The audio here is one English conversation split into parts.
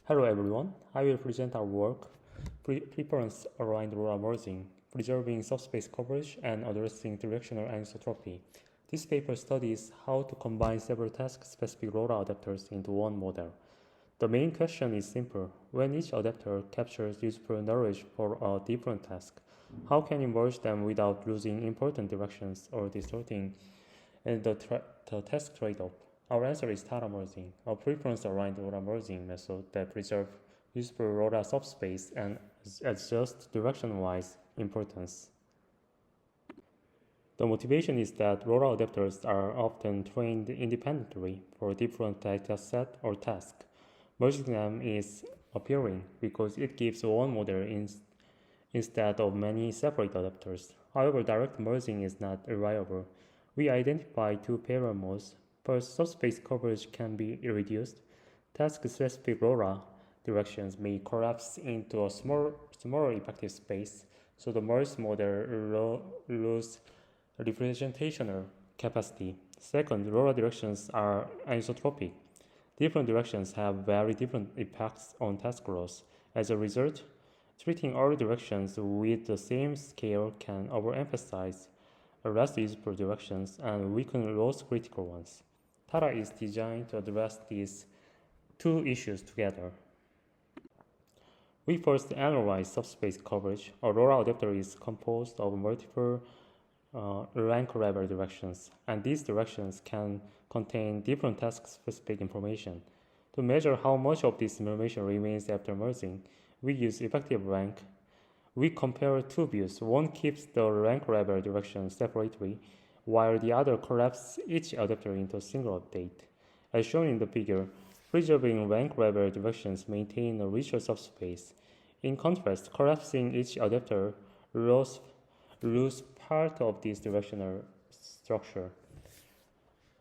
Hello everyone, I will present our work, Preference-Aligned LoRA merging, preserving subspace coverage and addressing directional anisotropy. This paper studies how to combine several task-specific LoRA adapters into one model. The main question is simple. When each adapter captures useful knowledge for a different task, how can you merge them without losing important directions or distorting the task trade-off? Our answer is Tara merging, a preference-aligned LoRA merging method that preserves useful LoRA subspace and adjusts direction-wise importance. The motivation is that LoRA adapters are often trained independently for different data set or task. Merging them is appealing because it gives one model instead of many separate adapters. However, direct merging is not reliable. We identify two parallel modes. First, subspace coverage can be reduced. Task-specific LoRA directions may collapse into a smaller effective space, so the merged model loses representational capacity. Second, LoRA directions are anisotropic. Different directions have very different effects on task loss. As a result, treating all directions with the same scale can overemphasize less useful directions and weaken most critical ones. Tara is designed to address these two issues together. We first analyze subspace coverage. A LoRA adapter is composed of multiple rank level directions, and these directions can contain different task-specific information. To measure how much of this information remains after merging, we use effective rank. We compare two views. One keeps the rank level directions separately, while the other collapses each adapter into a single update. As shown in the figure, preserving rank level directions maintain a richer subspace. In contrast, collapsing each adapter loses part of this directional structure.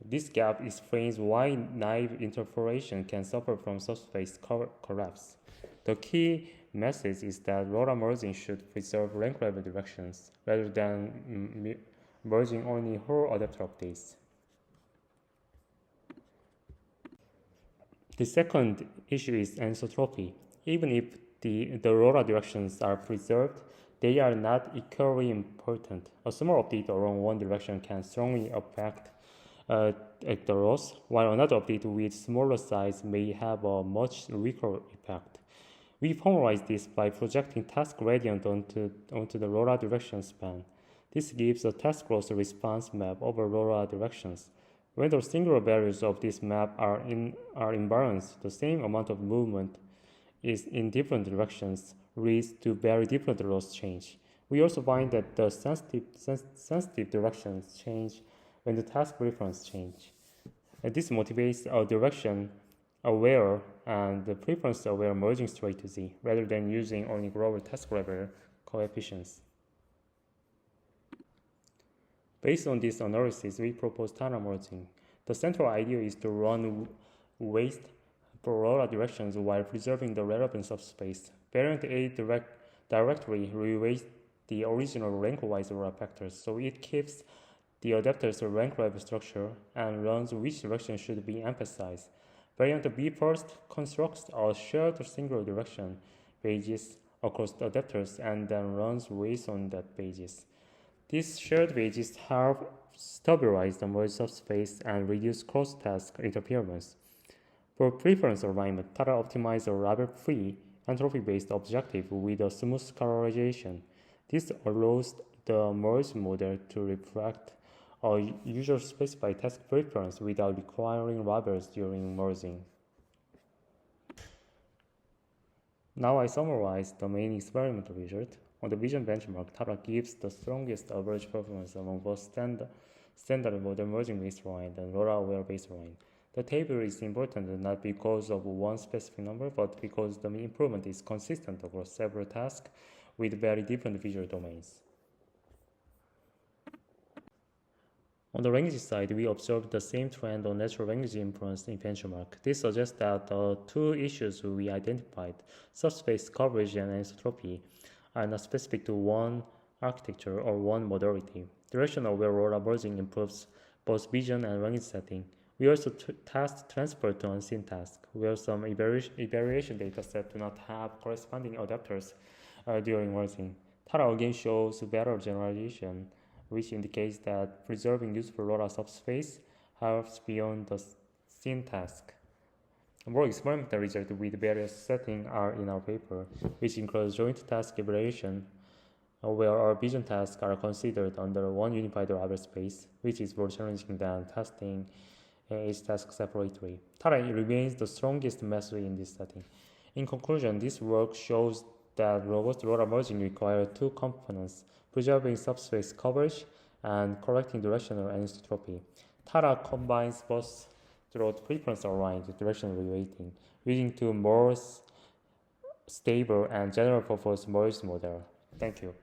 This gap explains why naive interpolation can suffer from subspace collapse. The key message is that LoRA merging should preserve rank level directions rather than merging only whole adapter updates. The second issue is anisotropy. Even if the LoRA directions are preserved, they are not equally important. A small update along one direction can strongly affect the loss, while another update with smaller size may have a much weaker effect. We formalize this by projecting task gradient onto the LoRA direction span. This gives a task loss response map over LoRA directions. When the singular values of this map are imbalanced, the same amount of movement is in different directions leads to very different loss change. We also find that the sensitive directions change when the task preference change. And this motivates a direction-aware and the preference-aware merging strategy rather than using only global task level coefficients. Based on this analysis, we propose Tara merging. The central idea is to run waste for LoRA directions while preserving the relevant subspace. Variant A directly reweights the original rank-wise LoRA factors, so it keeps the adapter's rank level structure and learns which direction should be emphasized. Variant B first constructs a shared single direction basis across the adapters and then runs weights on that basis. These shared bases help stabilize the merged subspace and reduce cross-task interference. For preference alignment, Tara optimizes a rubber-free, entropy-based objective with a smooth scalarization. This allows the merged model to reflect a user-specified task preference without requiring rubbers during merging. Now I summarize the main experimental result. On the vision benchmark, Tara gives the strongest average performance among both standard model merging baseline and LoRA-aware baseline. The table is important not because of one specific number, but because the improvement is consistent across several tasks with very different visual domains. On the language side, we observed the same trend on natural language inference in benchmark. This suggests that the two issues we identified, subspace coverage and anisotropy, are not specific to one architecture or one modality. Directional-aware LoRA merging improves both vision and language setting, We also test transfer to unseen task, where some evaluation data set do not have corresponding adapters during merging. Tara again shows better generalization, which indicates that preserving useful LoRa subspace helps beyond the seen task. More experimental results with various settings are in our paper, which includes joint task evaluation, where our vision tasks are considered under one unified Ravel space, which is more challenging than testing each task separately. Tara remains the strongest method in this setting. In conclusion, this work shows that robust LoRa merging requires two components, preserving subspace coverage and correcting directional anisotropy. Tara combines both through preference-aligned directional reweighting, leading to more stable and general-purpose merged model. Thank you.